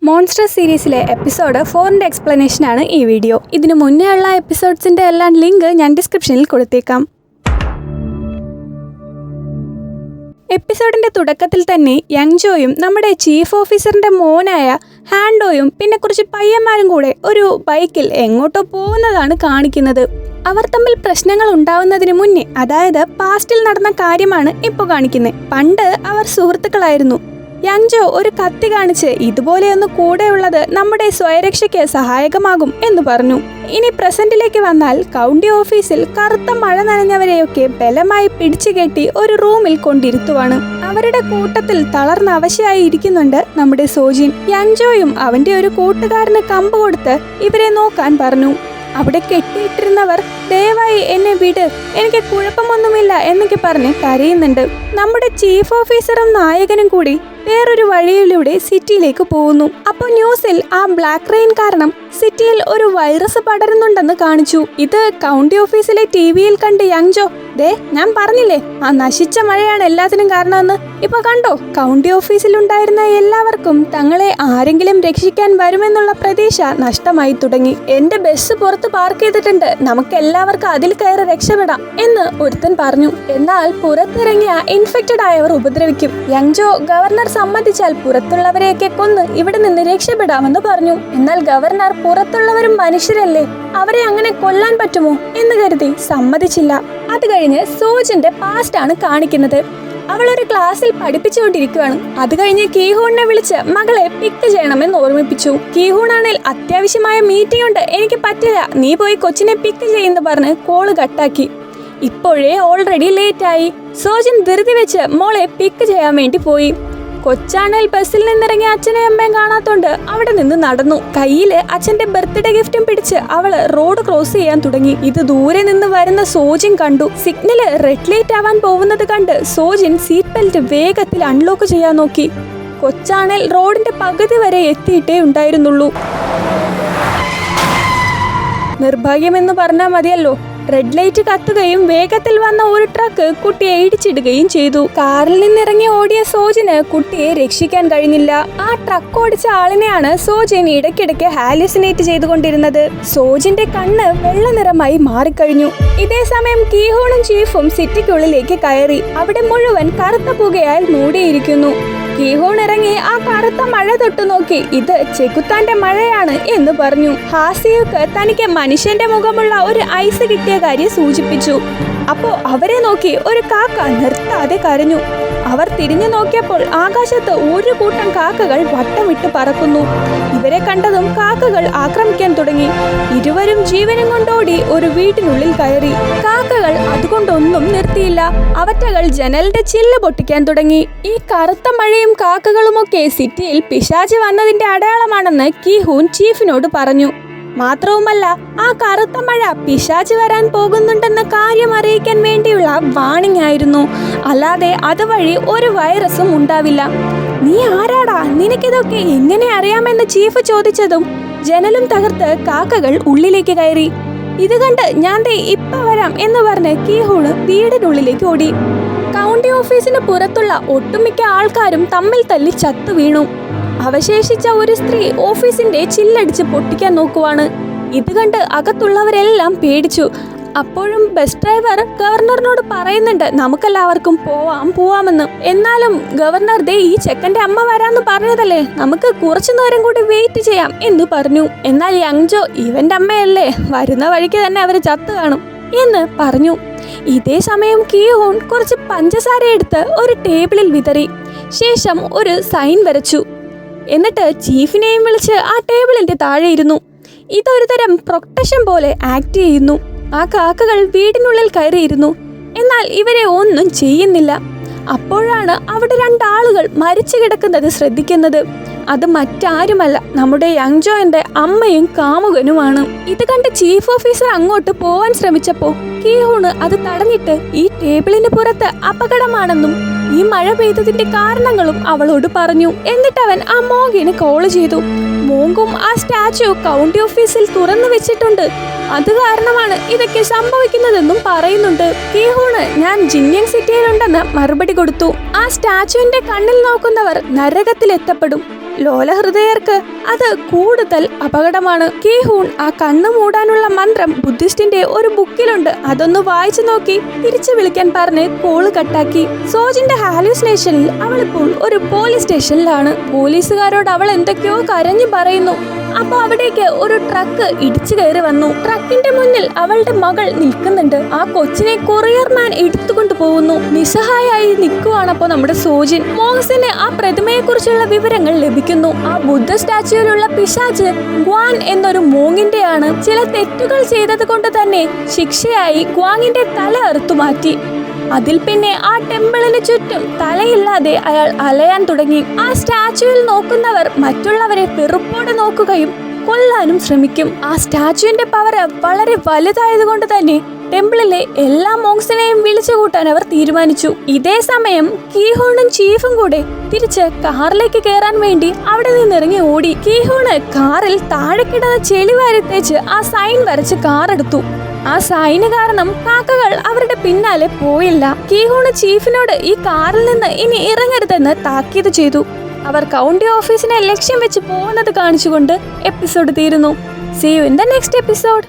Monster സീരീസിലെ episode 4ന്റെ എക്സ്പ്ലനേഷനാണ് ഈ video. ഇതിനു മുന്നേ ഉള്ള എപ്പിസോഡ്സിന്റെ എല്ലാം ലിങ്ക് ഞാൻ ഡിസ്ക്രിപ്ഷനിൽ കൊടുത്തേക്കാം. എപ്പിസോഡിന്റെ തുടക്കത്തിൽ തന്നെ യങ്ജോയും നമ്മുടെ ചീഫ് ഓഫീസറിന്റെ മോനായ ഹാൻഡോയും പിന്നെ കുറച്ച് പയ്യന്മാരും കൂടെ ഒരു ബൈക്കിൽ എങ്ങോട്ടോ പോകുന്നതാണ് കാണിക്കുന്നത്. അവർ തമ്മിൽ പ്രശ്നങ്ങൾ ഉണ്ടാവുന്നതിന് മുന്നേ, അതായത് പാസ്റ്റിൽ നടന്ന കാര്യമാണ് ഇപ്പോൾ കാണിക്കുന്നത്. പണ്ട് അവർ സുഹൃത്തുക്കളായിരുന്നു. യങ്ജോ ഒരു കത്തി കാണിച്ച് ഇതുപോലെയൊന്ന് കൂടെയുള്ളത് നമ്മുടെ സ്വയരക്ഷയ്ക്ക് സഹായകമാകും എന്ന് പറഞ്ഞു. ഇനി പ്രസന്റിലേക്ക് വന്നാൽ കൗണ്ടി ഓഫീസിൽ കറുത്ത മഴ നനഞ്ഞവരെയൊക്കെ ബലമായി പിടിച്ചുകെട്ടി ഒരു റൂമിൽ കൊണ്ടിരുത്തുവാണ്. അവരുടെ കൂട്ടത്തിൽ തളർന്ന അവശയായി ഇരിക്കുന്നുണ്ട് നമ്മുടെ സോജിൻ. യങ്ജോയും അവന്റെ ഒരു കൂട്ടുകാരന് കമ്പ് കൊടുത്ത് ഇവരെ നോക്കാൻ പറഞ്ഞു. അവിടെ കെട്ടിയിട്ടിരുന്നവർ ദയവായി എന്നെ വിട്, എനിക്ക് കുഴപ്പമൊന്നുമില്ല എന്നൊക്കെ പറഞ്ഞ് കരയുന്നുണ്ട്. നമ്മുടെ ചീഫ് ഓഫീസറും നായകനും കൂടി വേറൊരു വഴിയിലൂടെ സിറ്റിയിലേക്ക് പോകുന്നു. അപ്പോൾ ന്യൂസിൽ ആ ബ്ലാക്ക് റെയിൻ കാരണം സിറ്റിയിൽ ഒരു വൈറസ് പടരുന്നുണ്ടെന്ന് കാണിച്ചു. ഇത് കൗണ്ടി ഓഫീസിലെ ടിവിയിൽ കണ്ട് യങ്ജോ, ദേ ഞാൻ പറഞ്ഞില്ലേ ആ നശിച്ച മഴയാണ് എല്ലാത്തിനും കാരണമെന്ന്. ഇപ്പൊ കണ്ടോ, കൗണ്ടി ഓഫീസിലുണ്ടായിരുന്ന എല്ലാവർക്കും തങ്ങളെ ആരെങ്കിലും രക്ഷിക്കാൻ വരുമെന്നുള്ള പ്രതീക്ഷ നഷ്ടമായി തുടങ്ങി. എന്റെ ബസ് പുറത്ത് പാർക്ക് ചെയ്തിട്ടുണ്ട്, നമുക്ക് എല്ലാവർക്കും അതിൽ കയറി രക്ഷപ്പെടാം എന്ന് ഒരുത്തൻ പറഞ്ഞു. എന്നാൽ പുറത്തിറങ്ങിയ ഇൻഫെക്റ്റഡ് ആയവർ ഉപദ്രവിക്കും. യങ്ജോ ഗവർണർ സമ്മതിച്ചാൽ പുറത്തുള്ളവരെയൊക്കെ കൊന്ന് ഇവിടെ നിന്ന് രക്ഷപ്പെടാമെന്ന് പറഞ്ഞു. എന്നാൽ ഗവർണർ പുറത്തുള്ളവരും മനുഷ്യരല്ലേ, അവരെ അങ്ങനെ കൊല്ലാൻ പറ്റുമോ എന്ന് കരുതി സമ്മതിച്ചില്ല. അത് കഴിഞ്ഞ് സോജിന്റെ പാസ്റ്റ് ആണ് കാണിക്കുന്നത്. അവൾ ഒരു ക്ലാസ്സിൽ പഠിപ്പിച്ചുകൊണ്ടിരിക്കുകയാണ്. അത് കഴിഞ്ഞ് കീഹൂണിനെ വിളിച്ച് മകളെ പിക്ക് ചെയ്യണമെന്ന് ഓർമ്മിപ്പിച്ചു. കീഹൂണാണെങ്കിൽ അത്യാവശ്യമായ മീറ്റിംഗ് ഉണ്ട്, എനിക്ക് പറ്റില്ല, നീ പോയി കൊച്ചിനെ പിക്ക് ചെയ്യുന്നു പറഞ്ഞ് കോള് കട്ടാക്കി. ഇപ്പോഴേ ഓൾറെഡി ലേറ്റ് ആയി. സോജിൻ ധൃതി വെച്ച് മോളെ പിക്ക് ചെയ്യാൻ വേണ്ടി പോയി. കൊച്ചാണേൽ ബസ്സിൽ നിന്നിറങ്ങി അച്ഛനെയും അമ്മയും കാണാത്തോണ്ട് അവിടെ നിന്ന് നടന്നു. കയ്യില് അച്ഛന്റെ ബർത്ത്ഡേ ഗിഫ്റ്റും പിടിച്ച് അവള് റോഡ് ക്രോസ് ചെയ്യാൻ തുടങ്ങി. ഇത് ദൂരെ നിന്ന് വരുന്ന സോജിൻ കണ്ടു. സിഗ്നല് റെഡ് ലൈറ്റ് ആവാൻ പോകുന്നത് കണ്ട് സോജിൻ സീറ്റ് ബെൽറ്റ് വേഗത്തിൽ അൺലോക്ക് ചെയ്യാൻ നോക്കി. കൊച്ചാണേൽ റോഡിന്റെ പകുതി വരെ എത്തിയിട്ടേ ഉണ്ടായിരുന്നുള്ളൂ. നിർഭാഗ്യമെന്ന് പറഞ്ഞാൽ മതിയല്ലോ. റെഡ് ലൈറ്റ് കത്തുകയും വേഗത്തിൽ വന്ന ഒരു ട്രക്ക് കുട്ടിയെ ഇടിച്ചിടുകയും ചെയ്തു. കാറിൽ നിന്നിറങ്ങി ഓടിയ സോജിന് കുട്ടിയെ രക്ഷിക്കാൻ കഴിഞ്ഞില്ല. ആ ട്രക്ക് ഓടിച്ച ആളിനെയാണ് സോജിൻ ഇടയ്ക്കിടയ്ക്ക് ഹാലുസിനേറ്റ് ചെയ്തുകൊണ്ടിരുന്നത്. സോജിന്റെ കണ്ണ് വെള്ള നിറമായി മാറിക്കഴിഞ്ഞു. ഇതേ സമയം കീഹൂണും ചീഫും സിറ്റിക്കുള്ളിലേക്ക് കയറി. അവിടെ മുഴുവൻ കറുത്ത പുകയാൽ മൂടിയിരിക്കുന്നു. കീഹൂൺ ഇറങ്ങി ആ കറുത്ത മഴ തൊട്ടു നോക്കി. ഇത് ചെകുത്താന്റെ മഴയാണ് എന്ന് പറഞ്ഞു. ഹാസിയുക്ക് തനിക്ക് മനുഷ്യന്റെ മുഖമുള്ള ഒരു ഐസ് കിട്ടിയ കാര്യം സൂചിപ്പിച്ചു. അപ്പോ അവരെ നോക്കി ഒരു കാക്ക നിർത്താതെ കരഞ്ഞു. അവർ തിരിഞ്ഞു നോക്കിയപ്പോൾ ആകാശത്ത് ഒരു കൂട്ടം കാക്കകൾ വട്ടമിട്ട് പറക്കുന്നു. ഇവരെ കണ്ടതും കാക്കകൾ ആക്രമിക്കാൻ തുടങ്ങി. ഇരുവരും ജീവനും കൊണ്ടോടി ഒരു വീട്ടിനുള്ളിൽ കയറി. കാക്കകൾ അതുകൊണ്ടൊന്നും നിർത്തിയില്ല. അവറ്റകൾ ജനലിന്റെ ചില്ല് പൊട്ടിക്കാൻ തുടങ്ങി. ഈ കറുത്ത മഴയും കാക്കകളുമൊക്കെ സിറ്റിയിൽ പിശാച് വന്നതിന്റെ അടയാളമാണെന്ന് കീഹൂൺ ചീഫിനോട് പറഞ്ഞു. മാത്രവുമല്ല, ആ കറുത്ത മഴ പിശാച് വരാൻ പോകുന്നുണ്ടെന്ന കാര്യം അറിയിക്കാൻ വേണ്ടിയുള്ള വാണിംഗ് ആയിരുന്നു. അല്ലാതെ അതുവഴി ഒരു വൈറസും ഉണ്ടാവില്ല. നീ ആരാടാ, നിനക്കിതൊക്കെ എങ്ങനെ അറിയാമെന്ന് ചീഫ് ചോദിച്ചതും ജനലും തകർത്ത് കാക്കകൾ ഉള്ളിലേക്ക് കയറി. ഇത് കണ്ട് ഞാൻ ദേ ഇപ്പ വരാം എന്ന് പറഞ്ഞ് കീഹൂണ് വീടിനുള്ളിലേക്ക് ഓടി. കൗണ്ടി ഓഫീസിന് പുറത്തുള്ള ഒട്ടുമിക്ക ആൾക്കാരും തമ്മിൽ തല്ലി ചത്തു വീണു. അവശേഷിച്ച ഒരു സ്ത്രീ ഓഫീസിന്റെ ചില്ലടിച്ച് പൊട്ടിക്കാൻ നോക്കുവാണ്. ഇത് കണ്ട് അകത്തുള്ളവരെല്ലാം പേടിച്ചു. അപ്പോഴും ബസ് ഡ്രൈവർ ഗവർണറിനോട് പറയുന്നുണ്ട് നമുക്കെല്ലാവർക്കും പോവാമെന്ന്. എന്നാലും ഗവർണർ ദേ ഈ ചെക്കന്റെ അമ്മ വരാന്ന് പറഞ്ഞതല്ലേ, നമുക്ക് കുറച്ചു നേരം കൂടി വെയിറ്റ് ചെയ്യാം എന്ന് പറഞ്ഞു. എന്നാൽ യങ്ജോ ഇവന്റെ അമ്മയല്ലേ, വരുന്ന വഴിക്ക് തന്നെ അവര് ചത്തു കാണും എന്ന് പറഞ്ഞു. ഇതേ സമയം കീഹൂൺ കുറച്ച് പഞ്ചസാര എടുത്ത് ഒരു ടേബിളിൽ വിതറി. ശേഷം ഒരു സൈൻ വരച്ചു. എന്നിട്ട് ചീഫിനെയും വിളിച്ച് ആ ടേബിളിന്റെ താഴെ ഇരുന്നു. ഇതൊരു തരം പ്രൊട്ടക്ഷൻ പോലെ ആക്ട് ചെയ്യുന്നു. ആ കാക്കകൾ വീടിനുള്ളിൽ കയറിയിരുന്നു. എന്നാൽ ഇവരെ ഒന്നും ചെയ്യുന്നില്ല. അപ്പോഴാണ് അവിടെ രണ്ടാളുകൾ മരിച്ചു കിടക്കുന്നത് ശ്രദ്ധിക്കുന്നത്. അത് മറ്റാരുമല്ല, നമ്മുടെ യങ്ജോന്റെ അമ്മയും കാമുകനുമാണ്. ഇത് കണ്ട് ചീഫ് ഓഫീസർ അങ്ങോട്ട് പോവാൻ ശ്രമിച്ചപ്പോ കീഹൂണ് അത് തടഞ്ഞിട്ട് ഈ ടേബിളിന് പുറത്ത് അപകടമാണെന്നും ഈ മഴ പെയ്തതിന്റെ കാരണങ്ങളും അവളോട് പറഞ്ഞു. എന്നിട്ട് അവൻ ആ മോങ്കിന് കോള് ചെയ്തു. മോങ്കും ആ സ്റ്റാച്ചു കൗണ്ടി ഓഫീസിൽ തുറന്നു വെച്ചിട്ടുണ്ട്, അത് കാരണമാണ് ഇതൊക്കെ സംഭവിക്കുന്നതെന്നും പറയുന്നുണ്ട്. കീഹൂണ് ഞാൻ ജിന്യൻ സിറ്റിയിലുണ്ടെന്ന് മറുപടി കൊടുത്തു. ആ സ്റ്റാച്ചുവിന്റെ കണ്ണിൽ നോക്കുന്നവർ നരകത്തിൽ എത്തപ്പെടും, ലോലഹൃദയർക്ക് അത് കൂടുതൽ അപകടമാണ്. കീഹൂൺ ആ കണ്ണു മൂടാനുള്ള മന്ത്രം ബുദ്ധിസ്റ്റിന്റെ ഒരു ബുക്കിലുണ്ട്, അതൊന്ന് വായിച്ചു നോക്കി തിരിച്ചു വിളിക്കാൻ പറഞ്ഞ് കോള് കട്ടാക്കി. സോജിന്റെ ഹാലൂസിനേഷനിൽ അവളിപ്പോൾ ഒരു പോലീസ് സ്റ്റേഷനിലാണ്. പോലീസുകാരോട് അവൾ എന്തൊക്കെയോ കരഞ്ഞു പറയുന്നു. അപ്പൊ അവിടേക്ക് ഒരു ട്രക്ക് ഇടിച്ചു കയറി വന്നു. ട്രക്കിന്റെ മുന്നിൽ അവളുടെ മകൾ നിൽക്കുന്നുണ്ട്. ആ കൊച്ചിനെ കൊറിയർമാൻ എടുത്തുകൊണ്ട് പോകുന്നു. നിസ്സഹായായി നിൽക്കുവാണപ്പോ നമ്മുടെ സോജിൻ. മോഹസിന് ആ പ്രതിമയെ കുറിച്ചുള്ള വിവരങ്ങൾ ലഭിക്കുന്നു. ആ ബുദ്ധ സ്റ്റാച്യൂവിലുള്ള പിശാച് ഗ്വാൻ എന്നൊരു മോങ്ങിന്റെയാണ്. ചില തെറ്റുകൾ ചെയ്തത് കൊണ്ട് തന്നെ ശിക്ഷയായി ഗ്വാങ്ങിന്റെ തല അറുത്തുമാറ്റി. അതിൽ പിന്നെ ആ ടെമ്പിളിന് ചുറ്റും തലയില്ലാതെ അയാൾ അലയാൻ തുടങ്ങി. ആ സ്റ്റാച്യൂവിൽ നോക്കുന്നവർ മറ്റുള്ളവരെ വെറുപ്പോടെ നോക്കുകയും കൊല്ലാനും ശ്രമിക്കും. ആ സ്റ്റാച്യൂവിന്റെ പവർ വളരെ വലുതായതുകൊണ്ട് തന്നെ ടെമ്പിളിലെ എല്ലാ മോങ്സിനെയും വിളിച്ചു കൂട്ടാൻ അവർ തീരുമാനിച്ചു. ഇതേ സമയം കീഹോണും ചീഫും കൂടെ തിരിച്ച് കാറിലേക്ക് കയറാൻ വേണ്ടി അവിടെ നിന്നിറങ്ങി ഓടി. കീഹോണ് കാറിൽ താഴെക്കിടന്ന ചെളി വാരി തേച്ച് ആ സൈൻ വരച്ച് കാർ എടുത്തു. ആ സൈന് കാരണം കാക്കകൾ അവരുടെ പിന്നാലെ പോയില്ല. കീഹോണ് ചീഫിനോട് ഈ കാറിൽ നിന്ന് ഇനി ഇറങ്ങരുതെന്ന് താക്കീത് ചെയ്തു. അവർ കൗണ്ടി ഓഫീസിനെ ലക്ഷ്യം വെച്ച് പോകുന്നത് കാണിച്ചുകൊണ്ട് എപ്പിസോഡ് തീരുന്നു. See you in the next episode.